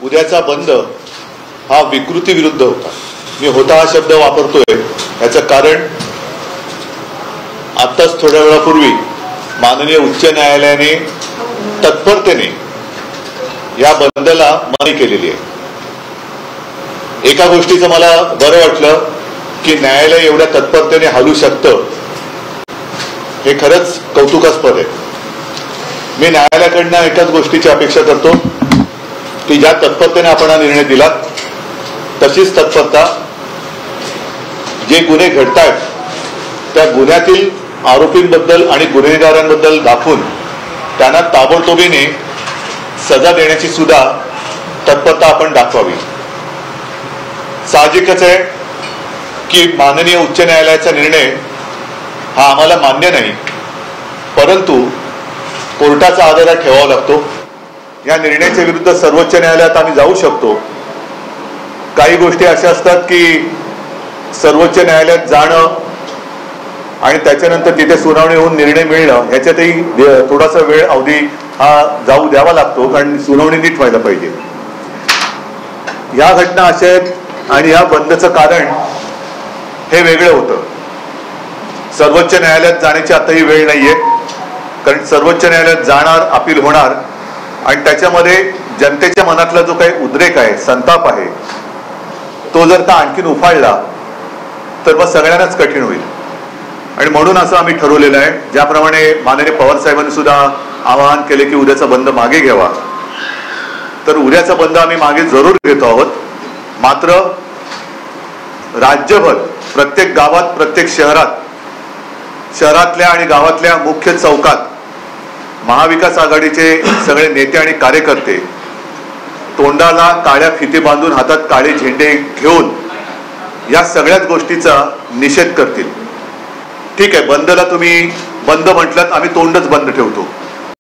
उद्याचा बंद हा विकृती विरुद्ध होता। मी होता हा शब्द वापरतोय याचं कारण आत्ताच थोड्या वेळापूर्वी माननीय उच्च न्यायालयाने तत्परतेने या बंदला मनाई केलेली आहे। एका गोष्टीचं मला बरं वाटलं की न्यायालय एवढ्या तत्परतेने हलू शकतं, हे खरंच कौतुकास्पद आहे। मी न्यायालयाकडनं एकाच गोष्टीची अपेक्षा करतो की ज्या तत्परतेने आपण हा निर्णय दिला तशीच तत्परता जे गुन्हे घडतायत त्या गुन्ह्यातील आरोपींबद्दल आणि गुन्हेगारांबद्दल दाखवून त्यांना ताबडतोबीने सजा देण्याची सुद्धा तत्परता आपण दाखवावी। साहजिकच आहे की माननीय उच्च न्यायालयाचा निर्णय हा आम्हाला मान्य नाही, परंतु कोर्टाचा आदर ठेवावा लागतो। या निर्णयाच्या विरुद्ध सर्वोच्च न्यायालयात आम्ही जाऊ शकतो। काही गोष्टी अशा असतात की सर्वोच्च न्यायालयात जाणं आणि त्याच्यानंतर तिथे सुनावणी होऊन निर्णय मिळणं ह्याच्यातही थोडासा वेळ अवधी हा जाऊ द्यावा लागतो, कारण सुनावणी नीट व्हायला पाहिजे। या घटना अशा आहेत आणि या बंदचं कारण हे वेगळं होतं। सर्वोच्च न्यायालयात जाण्याची आताही वेळ नाहीये, कारण सर्वोच्च न्यायालयात जाणार, अपील होणार आणि त्याच्यामध्ये जनतेच्या मनातला जो काही उद्रेक आहे, संताप आहे, तो जर का आणखीन उफाळला तर मग सगळ्यांनाच कठीण होईल। आणि म्हणून असं आम्ही ठरवलेलं आहे, ज्याप्रमाणे माननीय पवार साहेबांनी सुद्धा आवाहन केले की उद्याचा बंद मागे घ्यावा, तर उद्याचा बंद आम्ही मागे जरूर घेतो आहोत। मात्र राज्यभर प्रत्येक गावात, प्रत्येक शहरातल्या आणि गावातल्या मुख्य चौकात महाविकास आघाडीचे सगळे नेते आणि कार्यकर्ते तोंडाला काळ्या फिती बांधून हातात काळे झेंडे घेऊन या सगळ्याच गोष्टीचा निषेध करतील। ठीक आहे, बंदला तुम्ही बंद म्हटलात, आम्ही तोंडच बंद ठेवतो,